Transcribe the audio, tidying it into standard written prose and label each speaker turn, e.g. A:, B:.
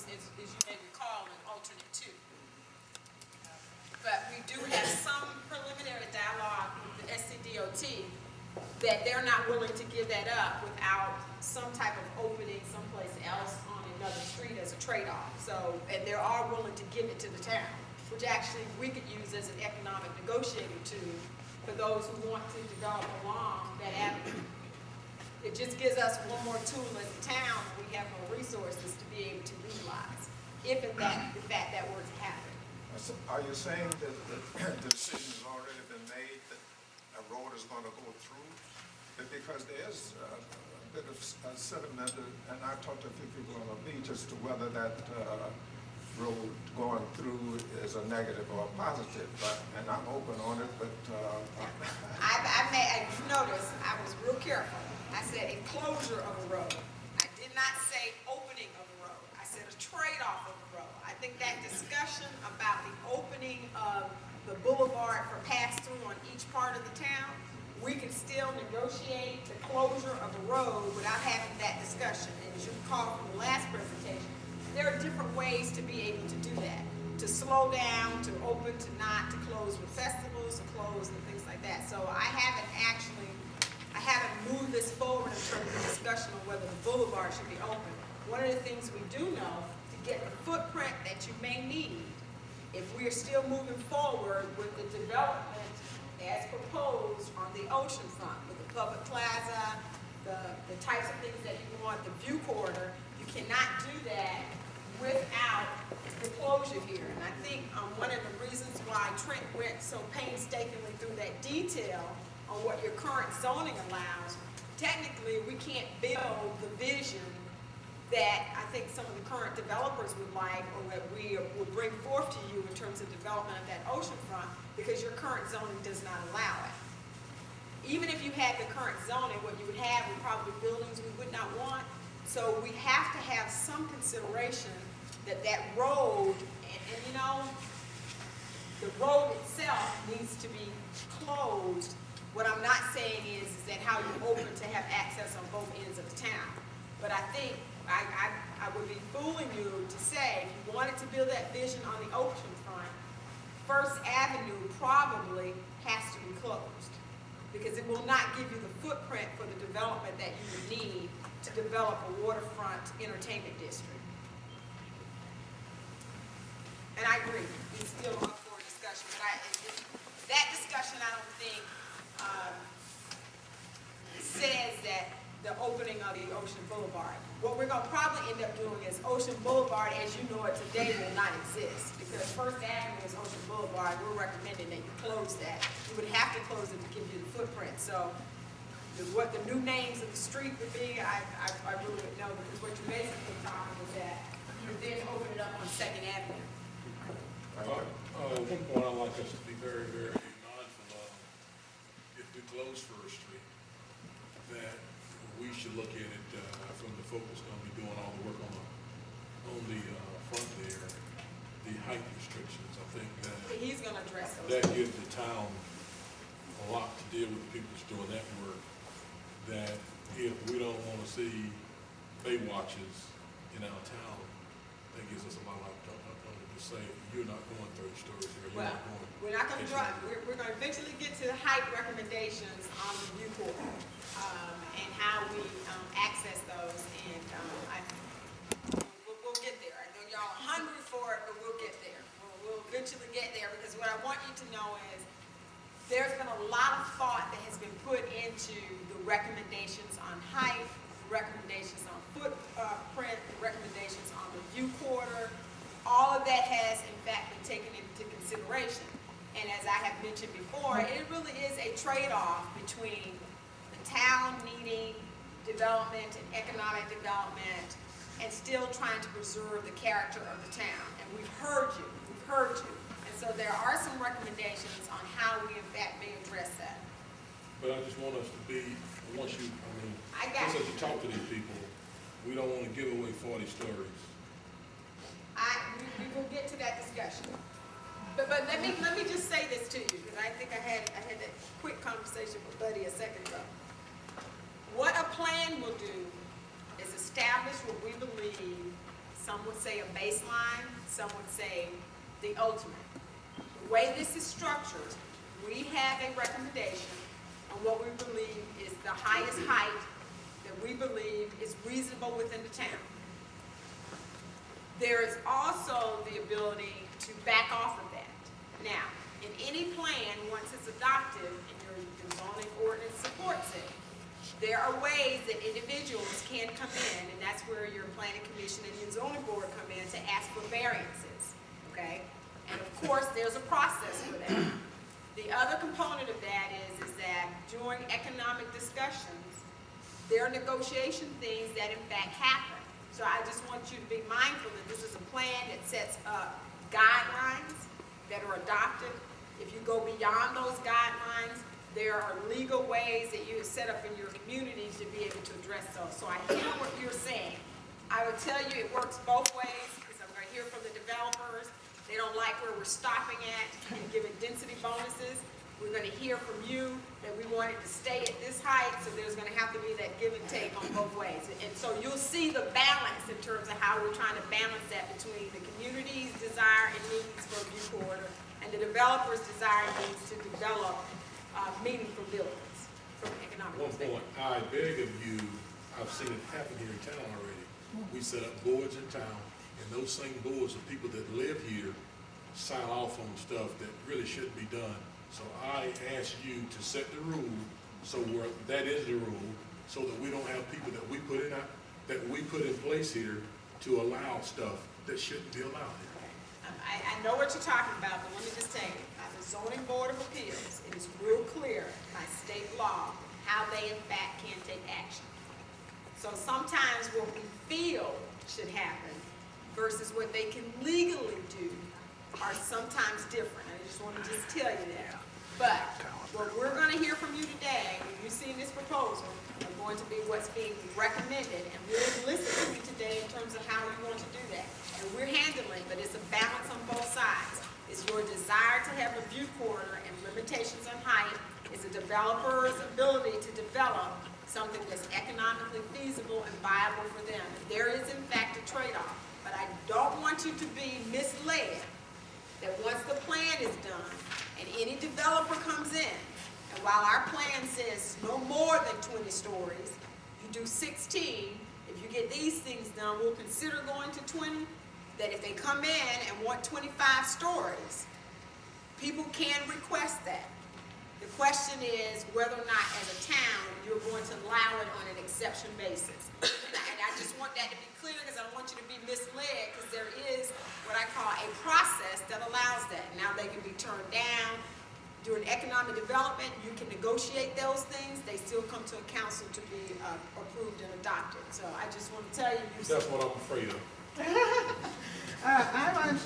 A: is, as you may recall, an alternate 2. But we do have some preliminary dialogue with the SCDOT that they're not willing to give that up without some type of opening someplace else on another street as a trade-off. So, and they are willing to give it to the town, which actually we could use as an economic negotiating tool for those who want to develop along that avenue. It just gives us one more tool as a town when we have more resources to be able to utilize, if in fact that were to happen.
B: So are you saying that the decision has already been made that a road is going to go through? Because there's a bit of sentiment, and I've talked to a few people on the beach as to whether that road going through is a negative or a positive, and I'm open on it, but...
A: I noticed, I was real careful. I said a closure of a road. I did not say opening of a road. I said a trade-off of a road. I think that discussion about the opening of the boulevard for pass-through on each part of the town, we can still negotiate the closure of a road without having that discussion. And as you recall from the last presentation, there are different ways to be able to do that. To slow down, to open, to not, to close with festivals, to close and things like that. So I haven't moved this forward in terms of discussion on whether the boulevard should be open. One of the things we do know, to get the footprint that you may need, if we are still moving forward with the development as proposed on the ocean front, with the public plaza, the types of things that you want, the view corridor, you cannot do that without the closure here. And I think one of the reasons why Trent went so painstakingly through that detail on what your current zoning allows, technically we can't build the vision that I think some of the current developers would like, or that we will bring forth to you in terms of development of that ocean front, because your current zoning does not allow it. Even if you had the current zoning, what you would have would probably buildings we would not want. So we have to have some consideration that that road, and you know, the road itself needs to be closed. What I'm not saying is that how you're open to have access on both ends of the town. But I think I would be fooling you to say, if you wanted to build that vision on the ocean front, First Avenue probably has to be closed, because it will not give you the footprint for the development that you would need to develop a waterfront entertainment district. And I agree, it's still up for discussion, but that discussion I don't think says that the opening of the Ocean Boulevard. What we're going to probably end up doing is Ocean Boulevard, as you know it today, will not exist, because First Avenue is Ocean Boulevard. We're recommending that you close that. You would have to close it to give you the footprint. So what the new names of the street would be, I really wouldn't know, because what you're basically talking is that you would then open it up on 2nd Avenue.
C: One point I'd like us to be very, very mindful of, if we close First Street, that we should look at it from the folks that's going to be doing all the work on the front there, the height restrictions. I think that
A: he's going to address those.
C: That gives the town a lot to deal with, people that's doing that work. That if we don't want to see bay watches in our town, that gives us a lot of opportunity to say, you're not going 30 stories here.
A: Well, we're not going to drive. We're going to eventually get to the height recommendations on the view corridor and how we access those. And we'll get there. I know y'all are hungry for it, but we'll get there. We'll eventually get there, because what I want you to know is there's been a lot of thought that has been put into the recommendations on height, the recommendations on footprint, the recommendations on the view corridor. All of that has, in fact, been taken into consideration. And as I have mentioned before, it really is a trade-off between the town needing development and economic development and still trying to preserve the character of the town. And we've heard you. And so there are some recommendations on how we, in fact, may address that.
C: But I just want us to be, once you talk to these people, we don't want to give away 40 stories.
A: We will get to that discussion. But let me just say this to you, because I think I had that quick conversation with Buddy a second ago. What a plan will do is establish what we believe some would say a baseline, some would say the ultimate. The way this is structured, we have a recommendation on what we believe is the highest height that we believe is reasonable within the town. There is also the ability to back off of that. Now, in any plan, once it's adopted and your zoning ordinance supports it, there are ways that individuals can come in, and that's where your planning commission and your zoning board come in to ask for variances, okay? And of course, there's a process for that. The other component of that is that during economic discussions, there are negotiation things that in fact happen. So I just want you to be mindful that this is a plan that sets up guidelines that are adopted. If you go beyond those guidelines, there are legal ways that you have set up in your community to be able to address those. So I hear what you're saying. I would tell you it works both ways, because I'm going to hear from the developers. They don't like where we're stopping at and giving density bonuses. We're going to hear from you that we want it to stay at this height, so there's going to have to be that give and take on both ways. And so you'll see the balance in terms of how we're trying to balance that between the community's desire and needs for a view corridor and the developer's desire and needs to develop meaningful buildings from an economic
C: One
A: perspective.
C: point, I beg of you, I've seen it happen here in town already. We set up boards in town, and those same boards of people that live here sign off on stuff that really shouldn't be done. So I ask you to set the rule, so where that is the rule, so that we don't have people that we put in place here to allow stuff that shouldn't be allowed here.
A: I know what you're talking about, but let me just tell you, as a zoning board of appeals, it is real clear by state law how they in fact can take action. So sometimes what we feel should happen versus what they can legally do are sometimes different. I just want to tell you that. But what we're going to hear from you today, when you see this proposal, are going to be what's being recommended, and we'll listen to you today in terms of how we want to do that. And we're handling, but it's a balance on both sides. It's your desire to have a view corridor and limitations on height. It's a developer's ability to develop something that's economically feasible and viable for them. There is in fact a trade-off, but I don't want you to be misled that once the plan is done and any developer comes in, and while our plan says no more than 20 stories, you do 16, if you get these things done, we'll consider going to 20, that if they come in and want 25 stories, people can request that. The question is whether or not as a town you're going to allow it on an exception basis. And I just want that to be clear, because I don't want you to be misled, because there is what I call a process that allows that. Now they can be turned down. During economic development, you can negotiate those things. They still come to a council to be approved and adopted. So I just want to tell you.
C: That's what I'm afraid of.
D: I want to